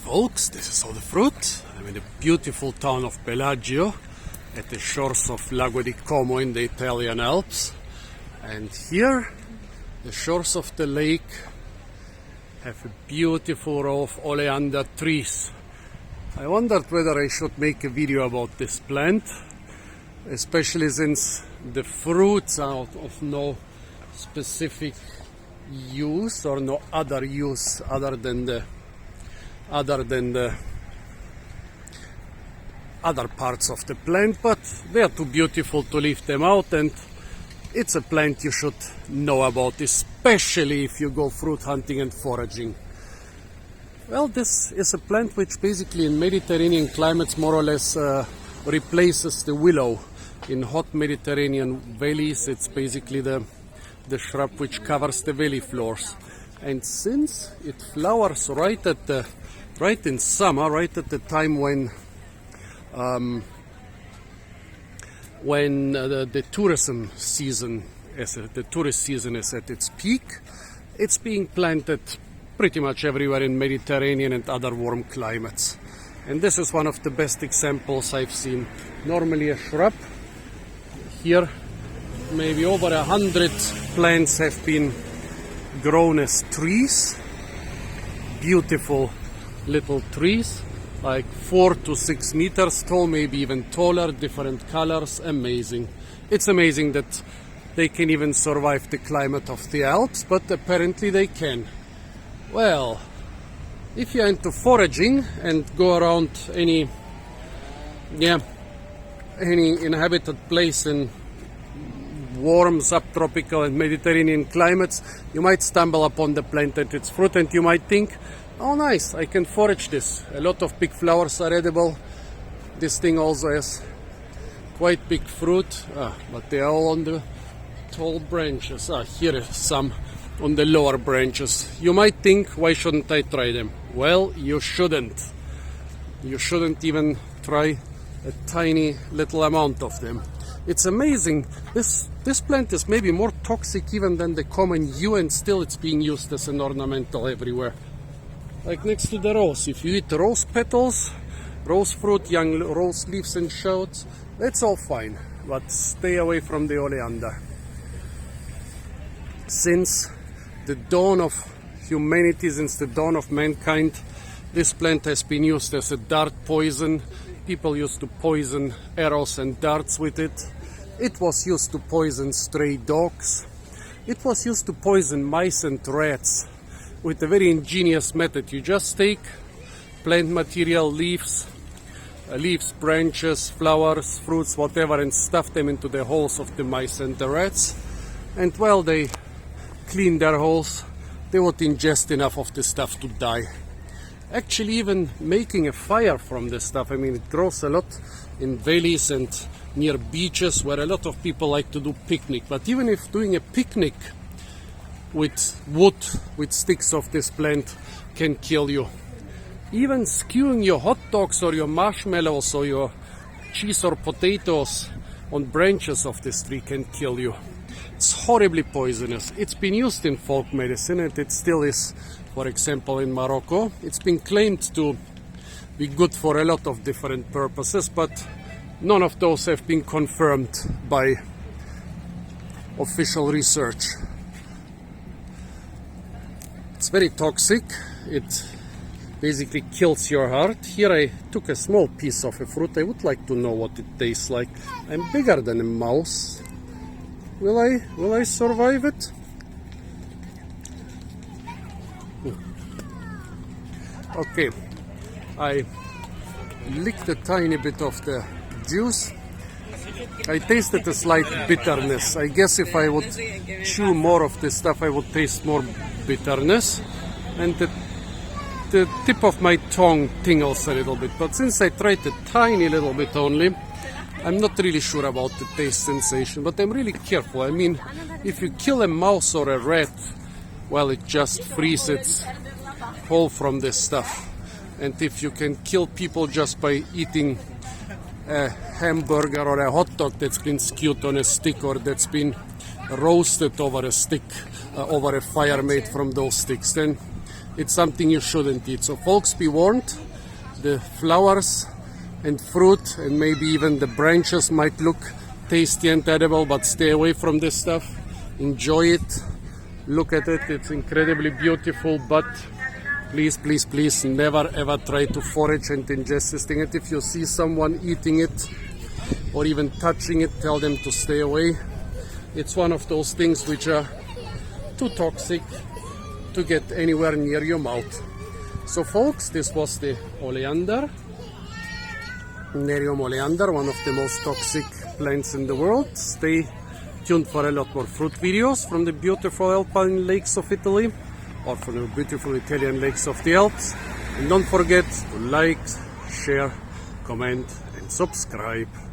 folks, this is Oleander Fruit. I'm in the beautiful town of Bellagio at the shores of Lago di Como in the Italian Alps. And here, the shores of the lake have a beautiful row of oleander trees. I wondered whether I should make a video about this plant, especially since the fruits are of no specific use or no other use other than the other parts of the plant, but they are too beautiful to leave them out, and it's a plant you should know about, especially if you go fruit hunting and foraging. Well, this is a plant which basically in Mediterranean climates more or less replaces the willow. In hot Mediterranean valleys, it's basically the shrub which covers the valley floors. And since it flowers right in summer, right at the time when the tourist season is at its peak, it's being planted pretty much everywhere in Mediterranean and other warm climates. And this is one of the best examples I've seen. Normally a shrub. Here maybe over 100 plants have been grown as trees. Beautiful little trees, like 4 to 6 meters tall, maybe even taller, different colors. Amazing. It's amazing that they can even survive the climate of the Alps, but apparently they can. Well, if you're into foraging and go around any inhabited place in warm subtropical and Mediterranean climates, you might stumble upon the plant and its fruit, and you might think, oh nice, I can forage this. A lot of big flowers are edible. This thing also has quite big fruit, but they are all on the tall branches. Here are some on the lower branches. You might think, why shouldn't I try them? Well, you shouldn't. You shouldn't even try a tiny little amount of them. It's amazing. This plant is maybe more toxic even than the common yew, and still it's being used as an ornamental everywhere. Like next to the rose. If you eat rose petals, rose fruit, young rose leaves and shoots, that's all fine. But stay away from the oleander. Since the dawn of humanity, since the dawn of mankind, this plant has been used as a dart poison. People used to poison arrows and darts with it. It was used to poison stray dogs. It was used to poison mice and rats with a very ingenious method. You just take plant material, leaves, branches, flowers, fruits, whatever, and stuff them into the holes of the mice and the rats. And while they clean their holes, they would ingest enough of the stuff to die. Actually, even making a fire from this stuff, I mean, it grows a lot in valleys and near beaches where a lot of people like to do picnic. But even if doing a picnic with wood, with sticks of this plant, can kill you. Even skewing your hot dogs or your marshmallows or your cheese or potatoes on branches of this tree can kill you. It's horribly poisonous. It's been used in folk medicine, and it still is. For example, in Morocco, it's been claimed to be good for a lot of different purposes, but none of those have been confirmed by official research. It's very toxic. It basically kills your heart. Here I took a small piece of a fruit. I would like to know what it tastes like. I'm bigger than a mouse. Will I survive it? Okay, I licked a tiny bit of the juice. I tasted a slight bitterness. I guess if I would chew more of this stuff, I would taste more bitterness. And the tip of my tongue tingles a little bit. But since I tried a tiny little bit only, I'm not really sure about the taste sensation. But I'm really careful. I mean, if you kill a mouse or a rat, well, it just frees its whole from this stuff. And if you can kill people just by eating a hamburger or a hot dog that's been skewed on a stick or that's been roasted over a stick, over a fire made from those sticks, then it's something you shouldn't eat. So folks, be warned, the flowers and fruit and maybe even the branches might look tasty and edible, but stay away from this stuff. Enjoy it, look at it, it's incredibly beautiful, but please, please, please never ever try to forage and ingest this thing. And if you see someone eating it or even touching it, tell them to stay away. It's one of those things which are too toxic to get anywhere near your mouth. So folks, this was the oleander, Nerium oleander, one of the most toxic plants in the world. Stay tuned for a lot more fruit videos from the beautiful alpine lakes of Italy, or from the beautiful Italian lakes of the Alps. And don't forget to like, share, comment and subscribe.